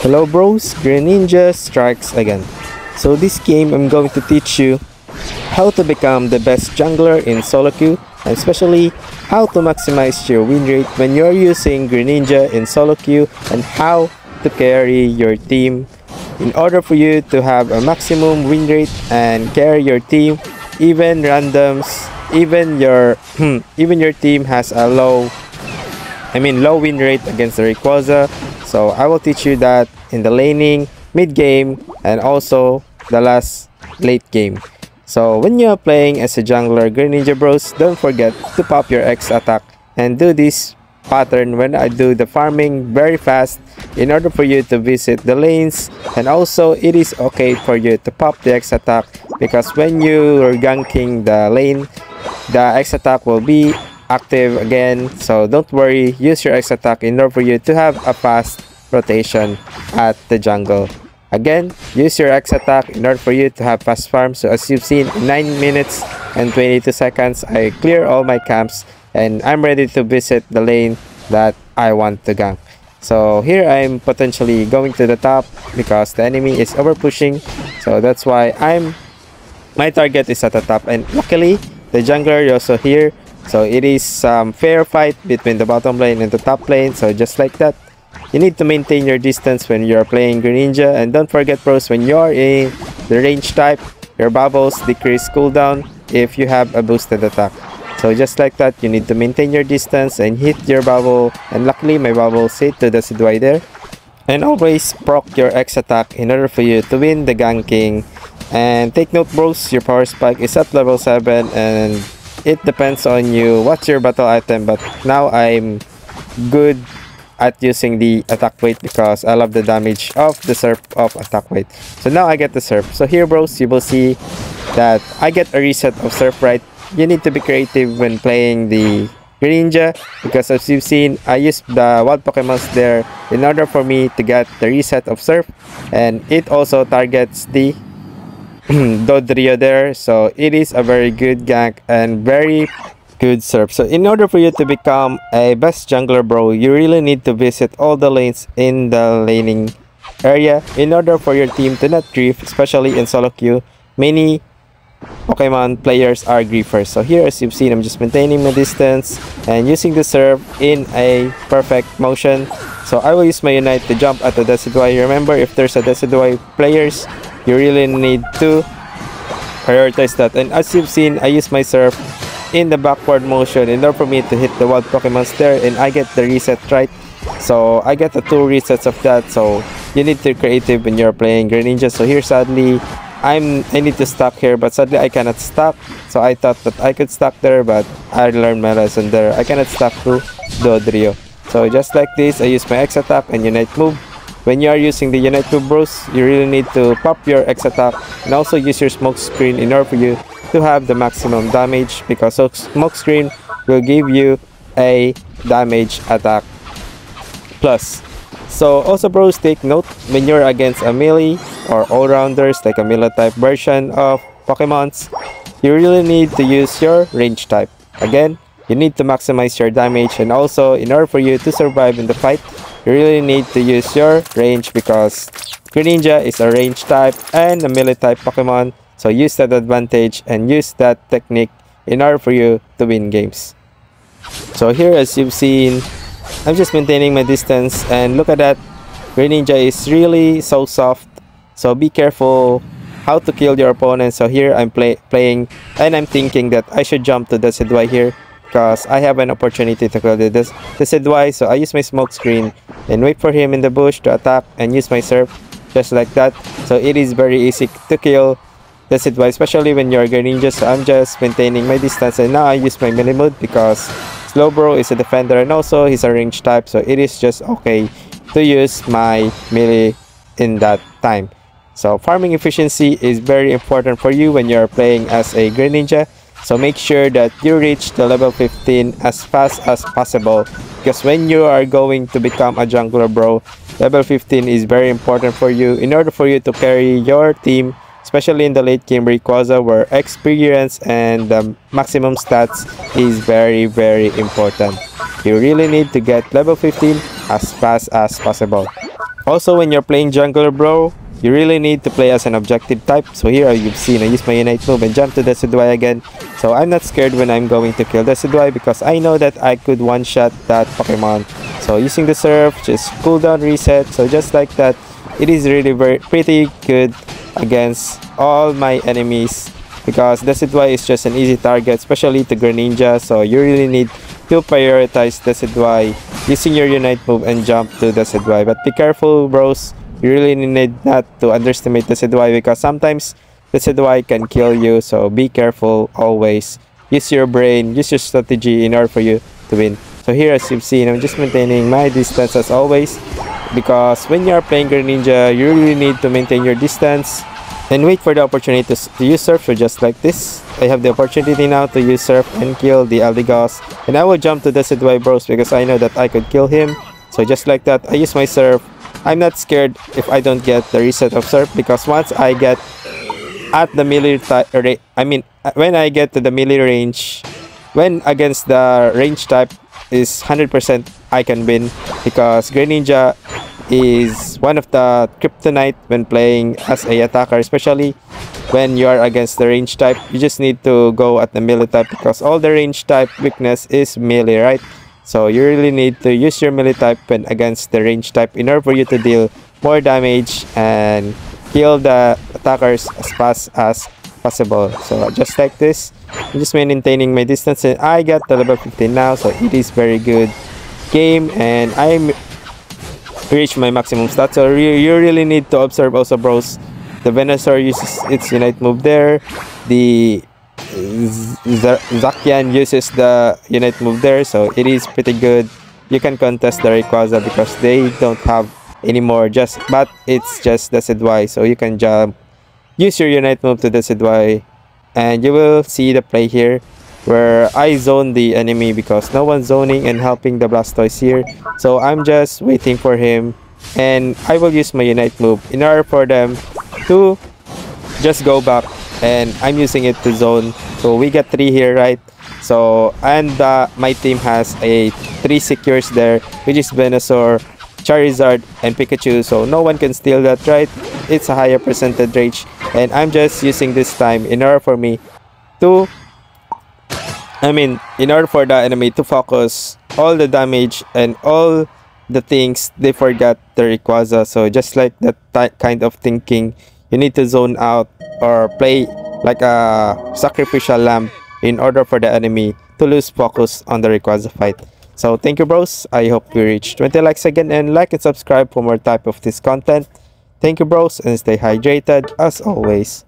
Hello bros, Greninja strikes again. So this game I'm going to teach you how to become the best jungler in solo queue, and especially how to maximize your win rate when you're using Greninja in solo queue, and how to carry your team in order for you to have a maximum win rate and carry your team even randoms, even your even your team has a low win rate against the Rayquaza. So I will teach you that in the laning, mid game, and also the last late game. So when you are playing as a jungler Greninja bros, don't forget to pop your X attack and do this pattern when I do the farming very fast in order for you to visit the lanes. And also it is okay for you to pop the X attack, because when you are ganking the lane, the X attack will be active again. So don't worry, use your X attack in order for you to have a fast rotation at the jungle. Again, use your X attack in order for you to have fast farm. So as you've seen, in 9 minutes and 22 seconds, I clear all my camps and I'm ready to visit the lane that I want to gank. So here I'm potentially going to the top because the enemy is over pushing. So that's why my target is at the top, and luckily the jungler is also here. So it is fair fight between the bottom lane and the top lane. So just like that, you need to maintain your distance when you're playing Greninja. And don't forget bros, when you're in the range type, your bubbles decrease cooldown if you have a boosted attack. So just like that, you need to maintain your distance and hit your bubble. And luckily my bubbles hit to the Sidwai there. And always proc your X attack in order for you to win the ganking. And take note bros, your power spike is at level 7 and it depends on you what's your battle item, but now I'm good at using the attack weight because I love the damage of the surf of attack weight. So now I get the surf. So here bros, you will see that I get a reset of surf, right? You need to be creative when playing the Greninja, because as you've seen, I used the wild Pokemons there in order for me to get the reset of surf, and it also targets the Dodrio there. So it is a very good gank and very good surf. So in order for you to become a best jungler bro, you really need to visit all the lanes in the laning area in order for your team to not grief, especially in solo queue. Many Pokemon players are griefers. So here as you've seen, I'm just maintaining my distance and using the surf in a perfect motion. So I will use my Unite to jump at the Decidueye. Remember, if there's a Decidueye players, you really need to prioritize that. And as you've seen, I use my surf in the backward motion in order for me to hit the wild Pokemons there, and I get the reset right. So I get the 2 resets of that. So you need to be creative when you're playing Greninja. So here sadly, I need to stack here, but sadly I cannot stack. So I thought that I could stack there, but I learned my lesson there. I cannot stack to Dodrio. So just like this, I use my X attack and Unite move. When you are using the Unite move bros, you really need to pop your X attack and also use your smoke screen in order for you to have the maximum damage, because smoke screen will give you a damage attack plus. So also bros, take note when you're against a melee or all-rounders like a melee type version of Pokemons, you really need to use your range type. Again, you need to maximize your damage, and also in order for you to survive in the fight, you really need to use your range, because Greninja is a range type and a melee type Pokemon. So use that advantage and use that technique in order for you to win games. So here as you've seen, I'm just maintaining my distance, and look at that, Greninja is really so soft. So be careful how to kill your opponent. So here I'm playing and I'm thinking that I should jump to the Sidwai here, because I have an opportunity to kill the Sidwai. So I use my smoke screen and wait for him in the bush to attack and use my surf just like that. So it is very easy to kill the Sidwai, especially when you're Greninja. So I'm just maintaining my distance, and now I use my melee mode because Slowbro is a defender and also he's a range type. So it is just okay to use my melee in that time. So farming efficiency is very important for you when you're playing as a Greninja. So make sure that you reach the level 15 as fast as possible, because when you are going to become a jungler bro, level 15 is very important for you in order for you to carry your team, especially in the late game Rayquaza, where experience and maximum stats is very important. You really need to get level 15 as fast as possible. Also, when you're playing jungler, bro, you really need to play as an objective type. So here you've seen I use my Unite move and jump to the Sudwai again. So I'm not scared when I'm going to kill the Sudwai because I know that I could one-shot that Pokemon. So using the Surf, just cooldown reset. So just like that, it is really pretty good against all my enemies because the Sudwai is just an easy target, especially to Greninja. So you really need to prioritize the Sudwai using your Unite move and jump to the Sudwai. But be careful, bros. You really need not to underestimate the Sudwai because sometimes the Sudwai can kill you. So be careful always. Use your brain, use your strategy in order for you to win. So here as you've seen, I'm just maintaining my distance as always because when you are playing Greninja, you really need to maintain your distance and wait for the opportunity to use Surf. So just like this, I have the opportunity now to use Surf and kill the Aldigos. And I will jump to the Sudwai, bros, because I know that I could kill him. So just like that, I use my Surf. I'm not scared if I don't get the reset of Surf because once I get at the melee when I get to the melee range, when against the range type is 100%, I can win because Greninja is one of the kryptonite when playing as a attacker, especially when you are against the range type. You just need to go at the melee type because all the range type weakness is melee, right? So you really need to use your melee type when against the range type in order for you to deal more damage and kill the attackers as fast as possible. So just like this, I'm just maintaining my distance and I got the level 15 now, so it is very good game and I'm reach my maximum stats. So you really need to observe also, bros. The Venusaur uses its Unite move there. The Zacian uses the Unite move there, so it is pretty good. You can contest the Rayquaza because they don't have anymore, but it's just the Sudwai, so you can jump, use your Unite move to the Sudwai, and you will see the play here where I zone the enemy because no one's zoning and helping the Blastoise here. So I'm just waiting for him and I will use my Unite move in order for them to just go back, and I'm using it to zone. So we got 3 here, right? So and my team has a 3 secures there, which is Venusaur, Charizard, and Pikachu. So no one can steal that, right? It's a higher percentage range, and I'm just using this time in order for me to in order for the enemy to focus all the damage and all the things they forgot the Rayquaza. So just like that kind of thinking, you need to zone out or play like a sacrificial lamb in order for the enemy to lose focus on the Rayquaza fight. So thank you, bros. I hope we reach 20 likes again, and like and subscribe for more type of this content. Thank you, bros, and stay hydrated as always.